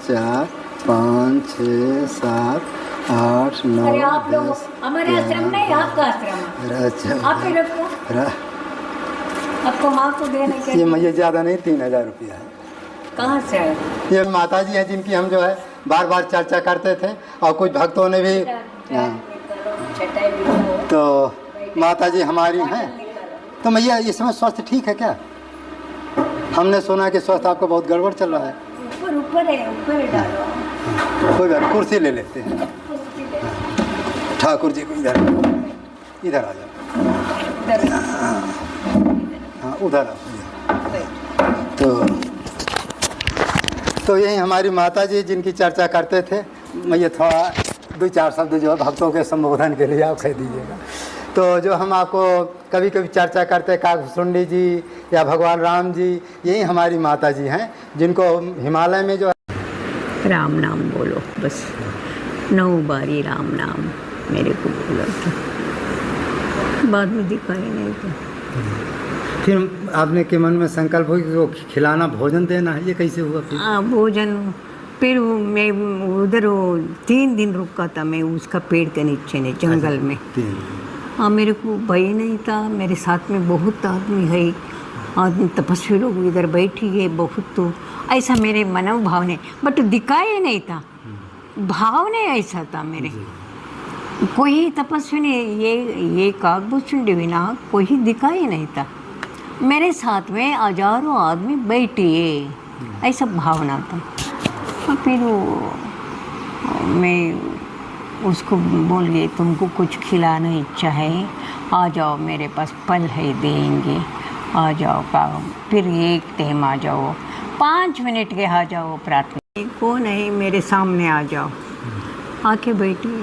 4 5 6 7 8 9 अरे आप लोग 10 हमारे आश्रम नहीं, आपका आश्रम है। आप ही रखो, आपको माँ को देने के ये मैया ज़्यादा नहीं 3000 रुपया है। कहाँ से है? ये माता जी हैं जिनकी हम जो है बार बार चर्चा करते थे और कुछ भक्तों ने भी तो माता जी हमारी हैं। तो मैया इस समय स्वास्थ्य ठीक है क्या? हमने सुना कि स्वास्थ्य आपका बहुत गड़बड़ चल रहा है। ऊपर ऊपर है डालो। कोई बात, कुर्सी ले लेते हैं। ठाकुर जी को इधर इधर आ जाओ। हाँ उधर आओ। तो यही हमारी माता जी जिनकी चर्चा करते थे। मैं ये थोड़ा 2-4 शब्द जो है भक्तों के संबोधन के लिए आप कह दीजिएगा। तो जो हम आपको कभी कभी चर्चा करते काकभुसुंडी जी या भगवान राम जी, यही हमारी माता जी हैं जिनको हिमालय में जो है राम नाम बोलो, बस 9 बारी राम नाम मेरे को बोला था, बाद में दिखाई नहीं था। फिर आपने के मन में संकल्प हो कि वो खिलाना भोजन देना है, ये कैसे हुआ फिर? भोजन फिर मैं उधर 3 दिन रुका था मैं उसका पेड़ के नीचे ने जंगल में। हाँ मेरे को भय नहीं था, मेरे साथ में बहुत आदमी है, आदमी तपस्वी लोग इधर बैठी है बहुत, तो ऐसा मेरे मनोभाव ने बट दिखाया नहीं था, भाव ने ऐसा था मेरे। कोई तपस्वी ने ये काकभुसुंडी बिना कोई दिखाया नहीं था, मेरे साथ में हजारों आदमी बैठे है, ऐसा भावना था। और फिर मैं उसको बोल गई तुमको कुछ खिलाना इच्छा है, आ जाओ मेरे पास फल है देंगे, आ जाओ का। फिर एक टाइम आ जाओ, 5 मिनट के आ जाओ प्रार्थना। कौन है मेरे सामने आ जाओ, आके बैठी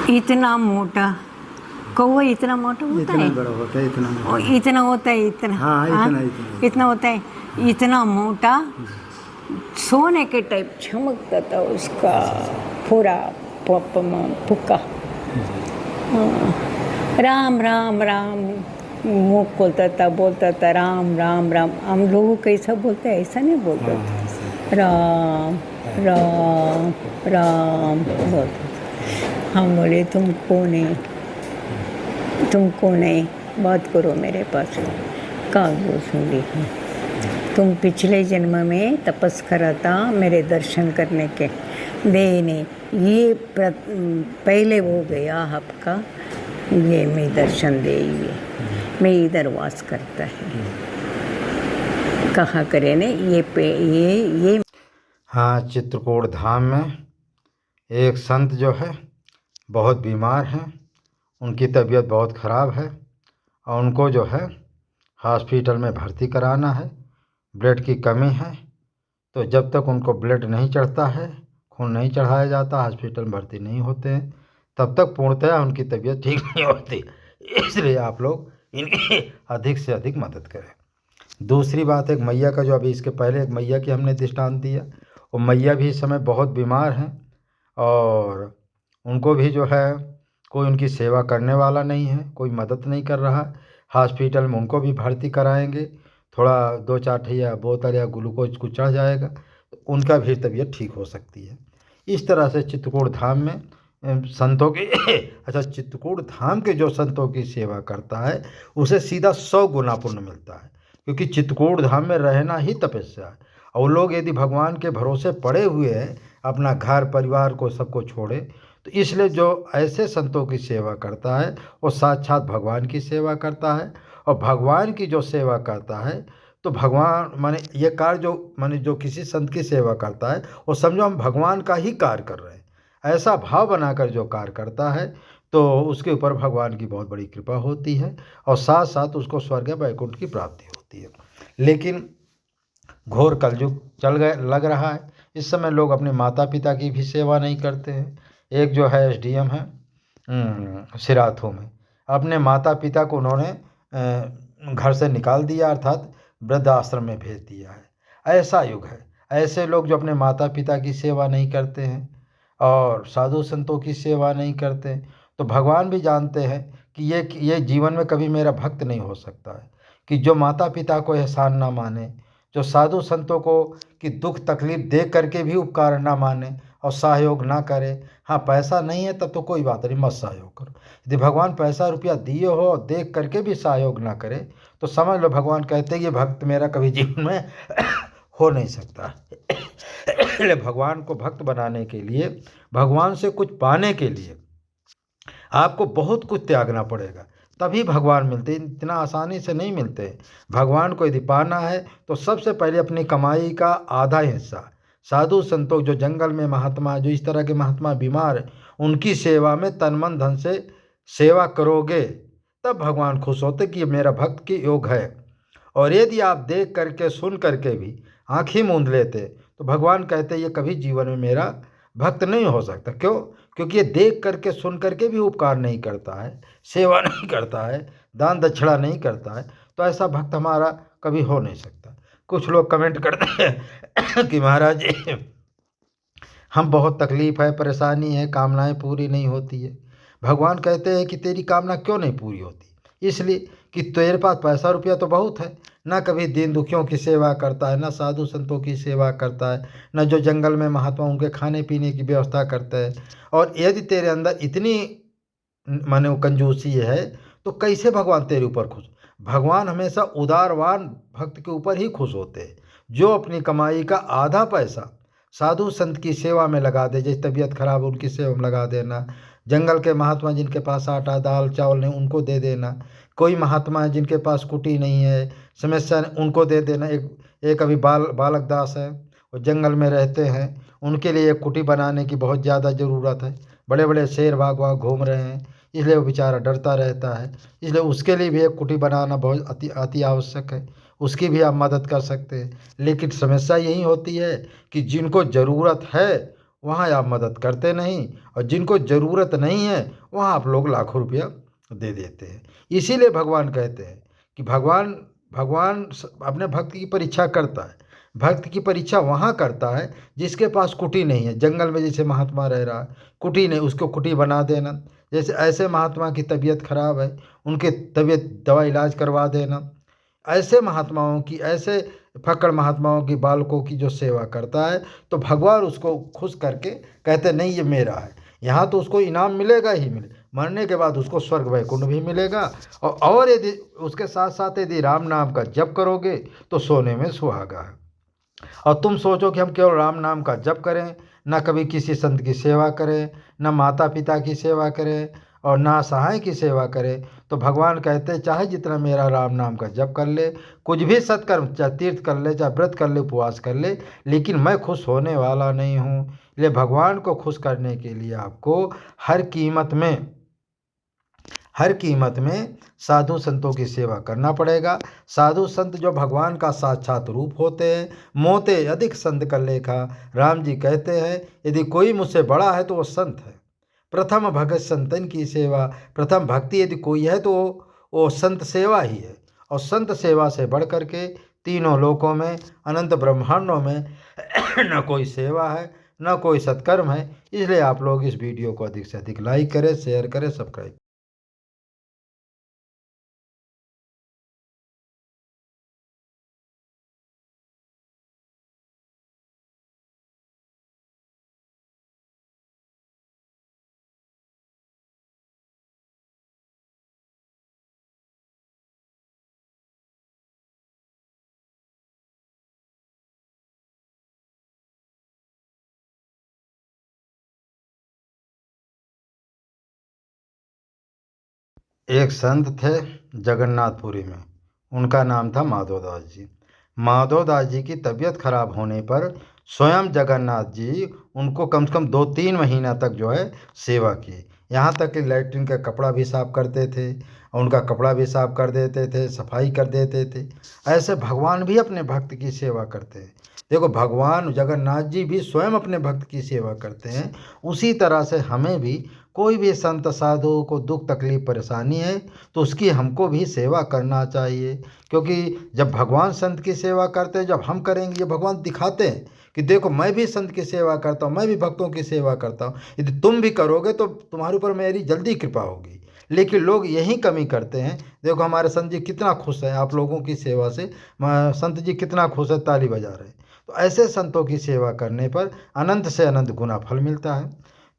इतना मोटा कौवा, इतना मोटा होता है, बड़ा होता है, इतना होता है, इतना हाँ, इतना होता है, इतना मोटा, सोने के टाइप चमकता था उसका पूरा पुक्का। राम राम राम मुँह खोलता था, बोलता था राम राम राम। हम लोग कैसा बोलते हैं ऐसा नहीं बोलता था, राम राम राम बोलता था। हम बोले तुमको नहीं बात करो मेरे पास, काकभुसुंडी है, तुम पिछले जन्म में तपस करा था मेरे दर्शन करने के देने, ये पहले हो गया आपका, ये मैं दर्शन दे, ये मैं इधर वास करता है, कहा करे ने ये। हाँ, चित्रकूट धाम में एक संत जो है बहुत बीमार हैं, उनकी तबीयत बहुत ख़राब है और उनको जो है हॉस्पिटल में भर्ती कराना है, ब्लड की कमी है। तो जब तक उनको ब्लड नहीं चढ़ता है, खून नहीं चढ़ाया जाता, हॉस्पिटल में भर्ती नहीं होते हैं, तब तक पूर्णतः उनकी तबीयत ठीक नहीं होती। इसलिए आप लोग इनकी अधिक से अधिक मदद करें। दूसरी बात, एक मैया का जो अभी इसके पहले एक मैया की हमने दृष्टांत दिया, वो मैया भी इस समय बहुत बीमार हैं और उनको भी जो है कोई उनकी सेवा करने वाला नहीं है, कोई मदद नहीं कर रहा। हॉस्पिटल में उनको भी भर्ती कराएंगे, थोड़ा 2-4 ठैया बोतल या ग्लूकोज कुछ चढ़ जाएगा तो उनका भी तबीयत ठीक हो सकती है। इस तरह से चित्रकूट धाम में संतों की अच्छा, चित्रकूट धाम के जो संतों की सेवा करता है उसे सीधा 100 गुना पुण्य मिलता है, क्योंकि चित्रकूट धाम में रहना ही तपस्या है। और लोग यदि भगवान के भरोसे पड़े हुए हैं, अपना घर परिवार को सबको छोड़े, तो इसलिए जो ऐसे संतों की सेवा करता है वो साक्षात भगवान की सेवा करता है। और भगवान की जो सेवा करता है तो भगवान माने ये कार्य जो माने जो किसी संत की सेवा करता है वो समझो हम भगवान का ही कार्य कर रहे हैं, ऐसा भाव बनाकर जो कार्य करता है तो उसके ऊपर भगवान की बहुत बड़ी कृपा होती है और साथ साथ उसको स्वर्ग वैकुंठ की प्राप्ति होती है। लेकिन घोर कलयुग लग रहा है, इस समय लोग अपने माता पिता की भी सेवा नहीं करते हैं। एक जो है SDM है सिराथू में, अपने माता पिता को उन्होंने घर से निकाल दिया, अर्थात वृद्ध आश्रम में भेज दिया है। ऐसा युग है, ऐसे लोग जो अपने माता पिता की सेवा नहीं करते हैं और साधु संतों की सेवा नहीं करते, तो भगवान भी जानते हैं कि ये जीवन में कभी मेरा भक्त नहीं हो सकता है, कि जो माता पिता को एहसान ना माने, जो साधु संतों को कि दुख तकलीफ देख करके भी उपकार ना माने और सहयोग ना करे। हाँ, पैसा नहीं है तब तो कोई बात नहीं, मत सहयोग करो। यदि भगवान पैसा रुपया दिए हो और देख करके भी सहयोग ना करे तो समझ लो भगवान कहते हैं कि भक्त मेरा कभी जीवन में हो नहीं सकता। इसलिए भगवान को भक्त बनाने के लिए, भगवान से कुछ पाने के लिए आपको बहुत कुछ त्यागना पड़ेगा, तभी भगवान मिलते। इतना आसानी से नहीं मिलते। भगवान को यदि पाना है तो सबसे पहले अपनी कमाई का आधा हिस्सा साधु संतों, जो जंगल में महात्मा, जो इस तरह के महात्मा बीमार, उनकी सेवा में तन मन धन से सेवा करोगे तब भगवान खुश होते कि ये मेरा भक्त के योग है। और यदि आप देख करके सुन करके भी आँखें मूंद लेते तो भगवान कहते ये कभी जीवन में मेरा भक्त नहीं हो सकता। क्यों? क्योंकि ये देख करके सुन करके भी उपकार नहीं करता है, सेवा नहीं करता है, दान दक्षिणा नहीं करता है, तो ऐसा भक्त हमारा कभी हो नहीं सकता। कुछ लोग कमेंट करते हैं कि महाराज जी हम बहुत तकलीफ़ है, परेशानी है, कामनाएं पूरी नहीं होती है। भगवान कहते हैं कि तेरी कामना क्यों नहीं पूरी होती? इसलिए कि तेरे पास पैसा रुपया तो बहुत है, ना कभी दीन दुखियों की सेवा करता है, ना साधु संतों की सेवा करता है, ना जो जंगल में महात्मा उनके खाने पीने की व्यवस्था करता है। और यदि तेरे अंदर इतनी माने कंजूसी है तो कैसे भगवान तेरे ऊपर खुश? भगवान हमेशा उदारवान भक्त के ऊपर ही खुश होते हैं, जो अपनी कमाई का आधा पैसा साधु संत की सेवा में लगा दे। जैसे तबीयत खराब उनकी सेवा में लगा देना, जंगल के महात्मा जिनके पास आटा दाल चावल नहीं उनको दे देना, कोई महात्मा है जिनके पास कुटी नहीं है, समस्या उनको दे देना। एक अभी बालक दास है, वो जंगल में रहते हैं, उनके लिए एक कुटी बनाने की बहुत ज़्यादा ज़रूरत है। बड़े बड़े शेर भाग घूम रहे हैं, इसलिए वो बेचारा डरता रहता है, इसलिए उसके लिए भी एक कुटी बनाना बहुत अति आवश्यक है। उसकी भी आप मदद कर सकते हैं। लेकिन समस्या यही होती है कि जिनको ज़रूरत है वहाँ आप मदद करते नहीं, और जिनको ज़रूरत नहीं है वहाँ आप लोग लाखों रुपया दे देते हैं। इसीलिए भगवान कहते हैं कि भगवान अपने भक्त की परीक्षा करता है। भक्त की परीक्षा वहाँ करता है जिसके पास कुटी नहीं है। जंगल में जैसे महात्मा रह रहा है, कुटी नहीं, उसको कुटी बना देना। जैसे ऐसे महात्मा की तबीयत खराब है, उनके तबीयत दवा इलाज करवा देना। ऐसे महात्माओं की, ऐसे फक्कड़ महात्माओं की, बालकों की जो सेवा करता है तो भगवान उसको खुश करके कहते नहीं ये मेरा है। यहाँ तो उसको इनाम मिलेगा ही मिले, मरने के बाद उसको स्वर्ग वैकुंठ भी मिलेगा। और यदि उसके साथ साथ यदि राम नाम का जप करोगे तो सोने में सुहागा है। और तुम सोचो कि हम केवल राम नाम का जप करें, ना कभी किसी संत की सेवा करें, ना माता पिता की सेवा करें और ना सहाय की सेवा करें, तो भगवान कहते हैं चाहे जितना मेरा राम नाम का जप कर ले, कुछ भी सत्कर्म, चाहे तीर्थ कर ले, चाहे व्रत कर ले, उपवास कर ले, लेकिन मैं खुश होने वाला नहीं हूँ। इसलिए भगवान को खुश करने के लिए आपको हर कीमत में साधु संतों की सेवा करना पड़ेगा। साधु संत जो भगवान का साक्षात रूप होते हैं। मोते अधिक संत कर लेखा, राम जी कहते हैं यदि कोई मुझसे बड़ा है तो वो संत है। प्रथम भगत संतन की सेवा, प्रथम भक्ति यदि कोई है तो वो संत सेवा ही है। और संत सेवा से बढ़ करके तीनों लोकों में, अनंत ब्रह्मांडों में न कोई सेवा है, न कोई सत्कर्म है। इसलिए आप लोग इस वीडियो को अधिक से अधिक लाइक करें, शेयर करें, सब्सक्राइब। एक संत थे जगन्नाथपुरी में, उनका नाम था माधवदास जी। माधवदास जी की तबीयत खराब होने पर स्वयं जगन्नाथ जी उनको कम से कम 2-3 महीना तक जो है सेवा की। यहाँ तक कि लैट्रिन का कपड़ा भी साफ करते थे, उनका कपड़ा भी साफ कर देते थे, सफाई कर देते थे। ऐसे भगवान भी अपने भक्त की सेवा करते हैं। देखो, भगवान जगन्नाथ जी भी स्वयं अपने भक्त की सेवा करते हैं। उसी तरह से हमें भी कोई भी संत साधु को दुख तकलीफ परेशानी है तो उसकी हमको भी सेवा करना चाहिए। क्योंकि जब भगवान संत की सेवा करते हैं, जब हम करेंगे, ये भगवान दिखाते हैं कि देखो मैं भी संत की सेवा करता हूँ, मैं भी भक्तों की सेवा करता हूँ। यदि तुम भी करोगे तो तुम्हारे ऊपर मेरी जल्दी कृपा होगी। लेकिन लोग यही कमी करते हैं। देखो हमारे संत जी कितना खुश हैं आप लोगों की सेवा से, संत जी कितना खुश है, ताली बजा रहे हैं। तो ऐसे संतों की सेवा करने पर अनंत से अनंत गुना फल मिलता है।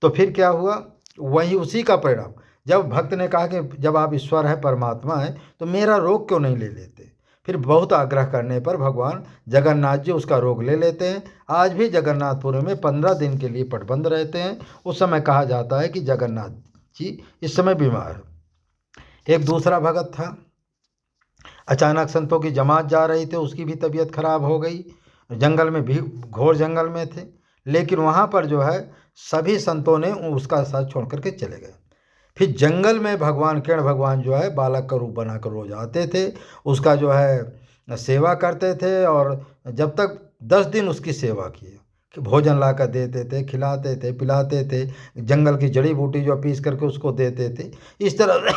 तो फिर क्या हुआ, वही उसी का परिणाम, जब भक्त ने कहा कि जब आप ईश्वर है, परमात्मा है, तो मेरा रोग क्यों नहीं ले लेते। फिर बहुत आग्रह करने पर भगवान जगन्नाथ जी उसका रोग ले लेते हैं। आज भी जगन्नाथपुर में 15 दिन के लिए पटबंद रहते हैं। उस समय कहा जाता है कि जगन्नाथ जी इस समय बीमार है। एक दूसरा भगत था, अचानक संतों की जमात जा रही थी, उसकी भी तबीयत खराब हो गई। जंगल में भी, घोर जंगल में थे, लेकिन वहाँ पर जो है सभी संतों ने उसका साथ छोड़ करके चले गए। फिर जंगल में भगवान किरण भगवान जो है बालक का रूप बनाकर रोज आते थे, उसका जो है सेवा करते थे। और जब तक 10 दिन उसकी सेवा की, कि भोजन ला कर देते थे, खिलाते थे, पिलाते थे, जंगल की जड़ी बूटी जो पीस करके उसको देते थे। इस तरह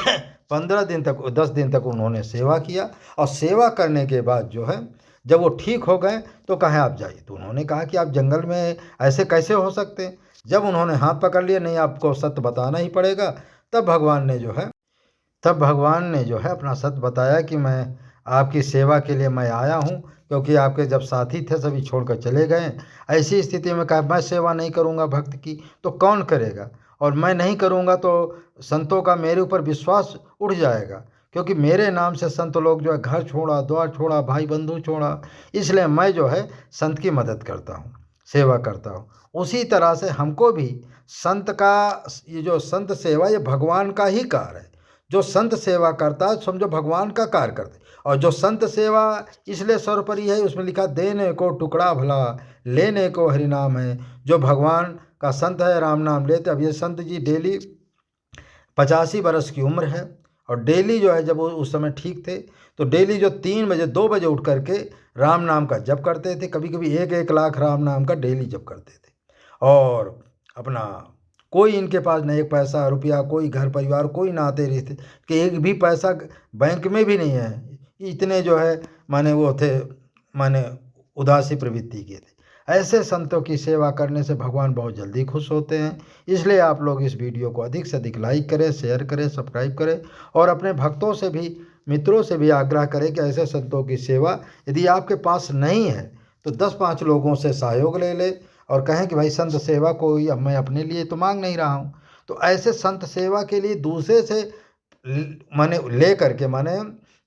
15 दिन तक, 10 दिन तक उन्होंने सेवा किया। और सेवा करने के बाद जो है जब वो ठीक हो गए तो कहें आप जाइए। तो उन्होंने कहा कि आप जंगल में ऐसे कैसे हो सकते हैं। जब उन्होंने हाथ पकड़ लिया, नहीं आपको सत्य बताना ही पड़ेगा, तब भगवान ने जो है अपना सत्य बताया कि मैं आपकी सेवा के लिए मैं आया हूँ, क्योंकि आपके जब साथी थे सभी छोड़कर चले गए। ऐसी स्थिति में कहा मैं सेवा नहीं करूँगा भक्त की तो कौन करेगा, और मैं नहीं करूँगा तो संतों का मेरे ऊपर विश्वास उठ जाएगा, क्योंकि मेरे नाम से संत लोग जो है घर छोड़ा, द्वार छोड़ा, भाई बंधु छोड़ा। इसलिए मैं जो है संत की मदद करता हूँ, सेवा करता हूँ। उसी तरह से हमको भी संत का, ये जो संत सेवा ये भगवान का ही कार्य है। जो संत सेवा करता है समझो भगवान का कार्य करते। और जो संत सेवा इसलिए सर्वोपरि है, उसमें लिखा देने को टुकड़ा भला, लेने को हरिनाम है। जो भगवान का संत है, राम नाम लेते। अब ये संत जी डेली 85 बरस की उम्र है, और डेली जो है जब वो उस समय ठीक थे तो डेली जो 3 बजे 2 बजे उठ करके राम नाम का जप करते थे। कभी कभी 1-1 लाख राम नाम का डेली जप करते थे। और अपना कोई इनके पास नहीं एक पैसा रुपया, कोई घर परिवार, कोई नाते रिश्ते कि एक भी पैसा बैंक में भी नहीं है। इतने जो है माने वो थे, माने उदासी प्रवृत्ति के थे। ऐसे संतों की सेवा करने से भगवान बहुत जल्दी खुश होते हैं। इसलिए आप लोग इस वीडियो को अधिक से अधिक लाइक करें, शेयर करें, सब्सक्राइब करें, और अपने भक्तों से भी, मित्रों से भी आग्रह करें कि ऐसे संतों की सेवा यदि आपके पास नहीं है तो 10-5 लोगों से सहयोग ले ले, और कहें कि भाई संत सेवा कोई अब मैं अपने लिए तो मांग नहीं रहा हूँ। तो ऐसे संत सेवा के लिए दूसरे से माने ले करके, माने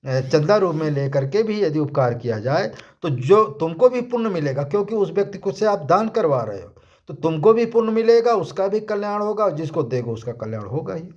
चंदा रूप में ले करके भी यदि उपकार किया जाए तो जो तुमको भी पुण्य मिलेगा, क्योंकि उस व्यक्ति को से आप दान करवा रहे हो, तो तुमको भी पुण्य मिलेगा, उसका भी कल्याण होगा, और जिसको देगा उसका कल्याण होगा ही।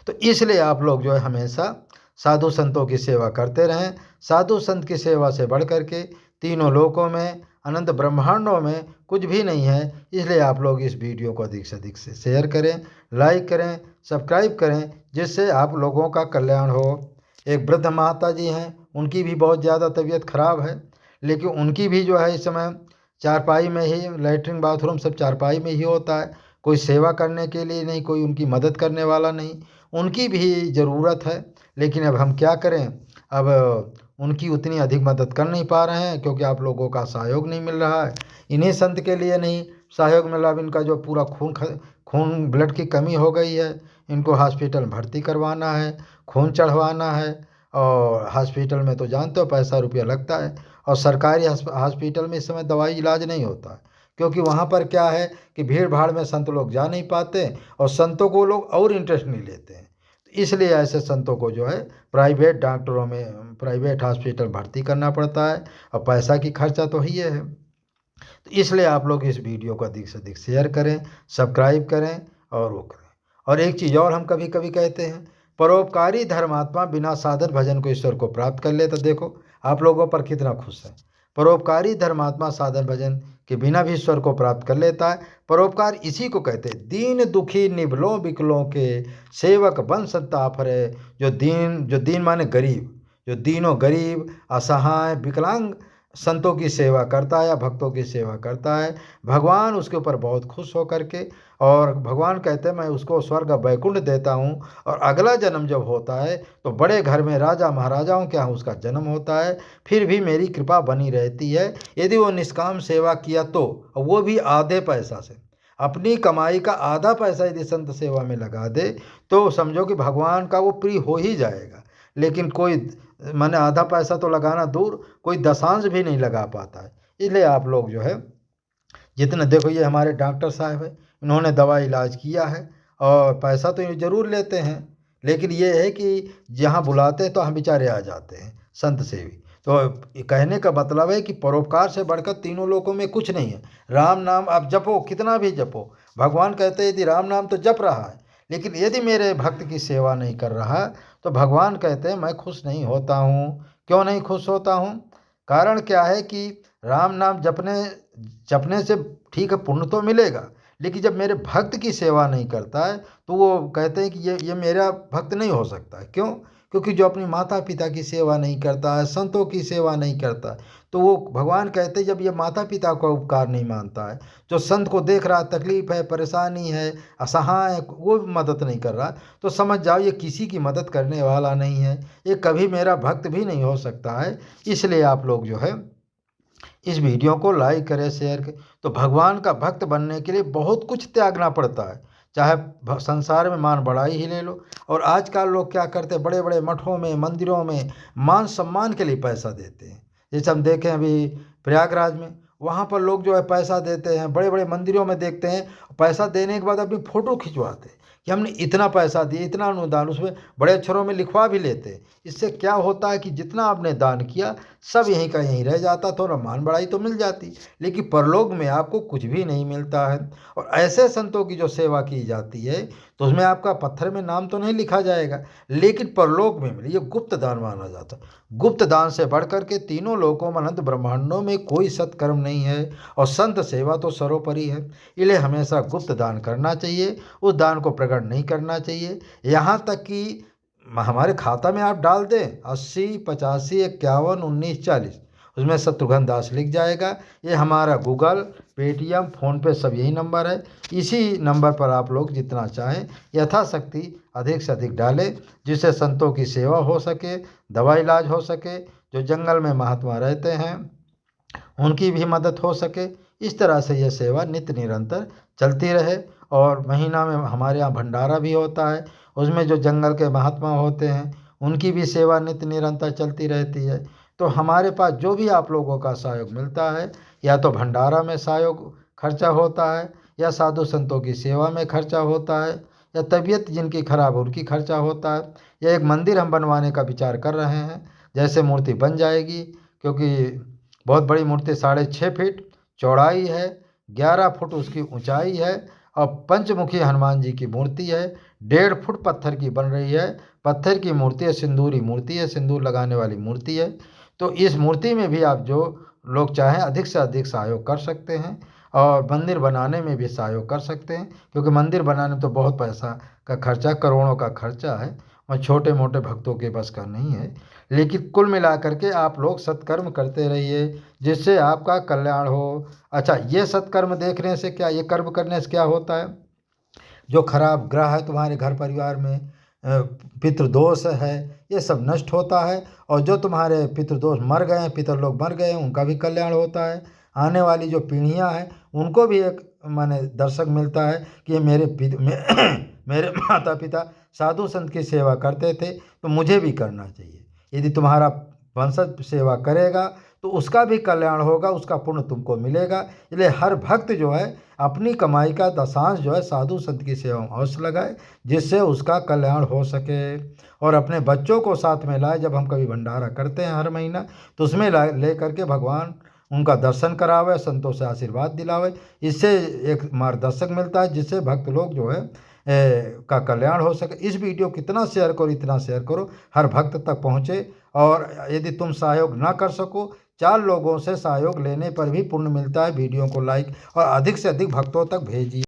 तो इसलिए आप लोग जो है हमेशा साधु संतों की सेवा करते रहें। साधु संत की सेवा से बढ़ करके तीनों लोकों में, अनंत ब्रह्मांडों में कुछ भी नहीं है। इसलिए आप लोग इस वीडियो को अधिक से अधिक से शेयर करें, लाइक करें, सब्सक्राइब करें, जिससे आप लोगों का कल्याण हो। एक वृद्ध माता जी हैं, उनकी भी बहुत ज़्यादा तबीयत खराब है, लेकिन उनकी भी जो है इस समय चारपाई में ही, लैट्रिन बाथरूम सब चारपाई में ही होता है। कोई सेवा करने के लिए नहीं, कोई उनकी मदद करने वाला नहीं। उनकी भी ज़रूरत है, लेकिन अब हम क्या करें। अब उनकी उतनी अधिक मदद कर नहीं पा रहे हैं, क्योंकि आप लोगों का सहयोग नहीं मिल रहा है। इन्हीं संत के लिए नहीं सहयोग मिल रहा। अब इनका जो पूरा खून ब्लड की कमी हो गई है, इनको हॉस्पिटल भर्ती करवाना है, खून चढ़वाना है। और हॉस्पिटल में तो जानते हो पैसा रुपया लगता है, और सरकारी हॉस्पिटल में इस समय दवाई इलाज नहीं होता है, क्योंकि वहाँ पर क्या है कि भीड़ भाड़ में संत लोग जा नहीं पाते, और संतों को लोग और इंटरेस्ट नहीं लेते हैं। तो इसलिए ऐसे संतों को जो है प्राइवेट डॉक्टरों में, प्राइवेट हॉस्पिटल भर्ती करना पड़ता है, और पैसा की खर्चा तो ही है। तो इसलिए आप लोग इस वीडियो को अधिक से अधिक शेयर करें, सब्सक्राइब करें, और वो करें। और एक चीज़ और हम कभी कभी कहते हैं, परोपकारी धर्मात्मा बिना साधन भजन को ईश्वर को प्राप्त कर ले। तो देखो आप लोगों पर कितना खुश है। परोपकारी धर्मात्मा साधन भजन के बिना भी ईश्वर को प्राप्त कर लेता है। परोपकार इसी को कहते हैं, दीन दुखी निभलों विकलों के सेवक बन संताप है। जो दीन माने गरीब, जो दीनों गरीब, असहाय, विकलांग संतों की सेवा करता है या भक्तों की सेवा करता है, भगवान उसके ऊपर बहुत खुश हो करके, और भगवान कहते हैं मैं उसको स्वर्ग वैकुंठ देता हूँ। और अगला जन्म जब होता है तो बड़े घर में राजा महाराजाओं के यहाँ उसका जन्म होता है। फिर भी मेरी कृपा बनी रहती है यदि वो निष्काम सेवा किया तो, वो भी आधे पैसा से। अपनी कमाई का आधा पैसा यदि संत सेवा में लगा दे तो समझो कि भगवान का वो प्रिय हो ही जाएगा। लेकिन कोई माने आधा पैसा तो लगाना दूर, कोई दशांश भी नहीं लगा पाता है। इसलिए आप लोग जो है जितना, देखो ये हमारे डॉक्टर साहब है, इन्होंने दवा इलाज किया है और पैसा तो ये ज़रूर लेते हैं, लेकिन ये है कि जहाँ बुलाते हैं तो हम बेचारे आ जाते हैं संत सेवी। तो कहने का मतलब है कि परोपकार से बढ़कर तीनों लोकों में कुछ नहीं है। राम नाम आप जपो, कितना भी जपो, भगवान कहते हैं यदि राम नाम तो जप रहा है, लेकिन यदि मेरे भक्त की सेवा नहीं कर रहा तो भगवान कहते हैं मैं खुश नहीं होता हूँ। क्यों नहीं खुश होता हूँ? कारण क्या है कि राम नाम जपने से ठीक है पुण्य तो मिलेगा, लेकिन जब मेरे भक्त की सेवा नहीं करता है तो वो कहते हैं कि ये मेरा भक्त नहीं हो सकता है। क्यों? क्योंकि जो अपनी माता पिता की सेवा नहीं करता है, संतों की सेवा नहीं करता है, तो वो भगवान कहते हैं जब ये माता पिता का उपकार नहीं मानता है, जो संत को देख रहा है तकलीफ है, परेशानी है, असहाय है, वो मदद नहीं कर रहा, तो समझ जाओ ये किसी की मदद करने वाला नहीं है, ये कभी मेरा भक्त भी नहीं हो सकता है। इसलिए आप लोग जो है इस वीडियो को लाइक करें, शेयर करें। तो भगवान का भक्त बनने के लिए बहुत कुछ त्यागना पड़ता है, चाहे संसार में मान बढ़ाई ही ले लो। और आजकल लोग क्या करते हैं, बड़े बड़े मठों में, मंदिरों में मान सम्मान के लिए पैसा देते हैं। जैसे हम देखें अभी प्रयागराज में, वहाँ पर लोग जो है पैसा देते हैं, बड़े बड़े मंदिरों में देखते हैं, पैसा देने के बाद अपनी फ़ोटो खिंचवाते हैं कि हमने इतना पैसा दिया, इतना अनुदान, उसमें बड़े अक्षरों में लिखवा भी लेते हैं। इससे क्या होता है कि जितना आपने दान किया सब यहीं का यहीं रह जाता, थोड़ा मान बढ़ाई तो मिल जाती, लेकिन परलोक में आपको कुछ भी नहीं मिलता है। और ऐसे संतों की जो सेवा की जाती है तो उसमें आपका पत्थर में नाम तो नहीं लिखा जाएगा, लेकिन परलोक में मिले, ये गुप्त दान माना जाता है। गुप्त दान से बढ़कर के तीनों लोकों में, अनंत ब्रह्मांडों में कोई सत्कर्म नहीं है, और संत सेवा तो सर्वोपरि है। इसलिए हमेशा गुप्त दान करना चाहिए, उस दान को प्रकट नहीं करना चाहिए। यहाँ तक कि हमारे खाता में आप डाल दें 80 85 51 19 40, उसमें शत्रुघ्न दास लिख जाएगा। ये हमारा गूगल, पेटीएम, फ़ोनपे सब यही नंबर है। इसी नंबर पर आप लोग जितना चाहें यथाशक्ति अधिक से अधिक डालें, जिससे संतों की सेवा हो सके, दवा इलाज हो सके, जो जंगल में महात्मा रहते हैं उनकी भी मदद हो सके। इस तरह से यह सेवा नित्य निरंतर चलती रहे। और महीना में हमारे यहाँ भंडारा भी होता है, उसमें जो जंगल के महात्मा होते हैं उनकी भी सेवा नित्य निरंतर चलती रहती है। तो हमारे पास जो भी आप लोगों का सहयोग मिलता है, या तो भंडारा में सहयोग खर्चा होता है, या साधु संतों की सेवा में खर्चा होता है, या तबीयत जिनकी खराब है उनकी खर्चा होता है, या एक मंदिर हम बनवाने का विचार कर रहे हैं। जैसे मूर्ति बन जाएगी, क्योंकि बहुत बड़ी मूर्ति 6.5 फीट चौड़ाई है, 11 फुट उसकी ऊंचाई है, और पंचमुखी हनुमान जी की मूर्ति है, 1.5 फुट पत्थर की बन रही है। पत्थर की मूर्ति है, सिंदूरी मूर्ति है, सिंदूर लगाने वाली मूर्ति है। तो इस मूर्ति में भी आप जो लोग चाहें अधिक से अधिक सहयोग कर सकते हैं, और मंदिर बनाने में भी सहयोग कर सकते हैं, क्योंकि मंदिर बनाने में तो बहुत पैसा का खर्चा, करोड़ों का खर्चा है, और छोटे मोटे भक्तों के बस का नहीं है। लेकिन कुल मिलाकर के आप लोग सत्कर्म करते रहिए, जिससे आपका कल्याण हो। अच्छा, ये सत्कर्म देखने से क्या, ये कर्म करने से क्या होता है, जो खराब ग्रह है तुम्हारे घर परिवार में, पितृदोष है, ये सब नष्ट होता है। और जो तुम्हारे पितृदोष मर गए हैं, पितर लोग मर गए हैं, उनका भी कल्याण होता है। आने वाली जो पीढ़ियां हैं उनको भी एक माने दर्शक मिलता है कि ये मेरे माता पिता साधु संत की सेवा करते थे, तो मुझे भी करना चाहिए। यदि तुम्हारा वंशज सेवा करेगा तो उसका भी कल्याण होगा, उसका पुण्य तुमको मिलेगा। इसलिए हर भक्त जो है अपनी कमाई का दशांश जो है साधु संत की सेवा में अवश्य लगाए, जिससे उसका कल्याण हो सके। और अपने बच्चों को साथ में लाए, जब हम कभी भंडारा करते हैं हर महीना, तो उसमें ले करके भगवान उनका दर्शन करावे, संतों से आशीर्वाद दिलावे। इससे एक मार्गदर्शक मिलता है, जिससे भक्त लोग जो है का कल्याण हो सके। इस वीडियो को इतना शेयर करो, इतना शेयर करो, हर भक्त तक पहुँचे। और यदि तुम सहयोग ना कर सको, 4 लोगों से सहयोग लेने पर भी पुण्य मिलता है। वीडियो को लाइक और अधिक से अधिक भक्तों तक भेजिए।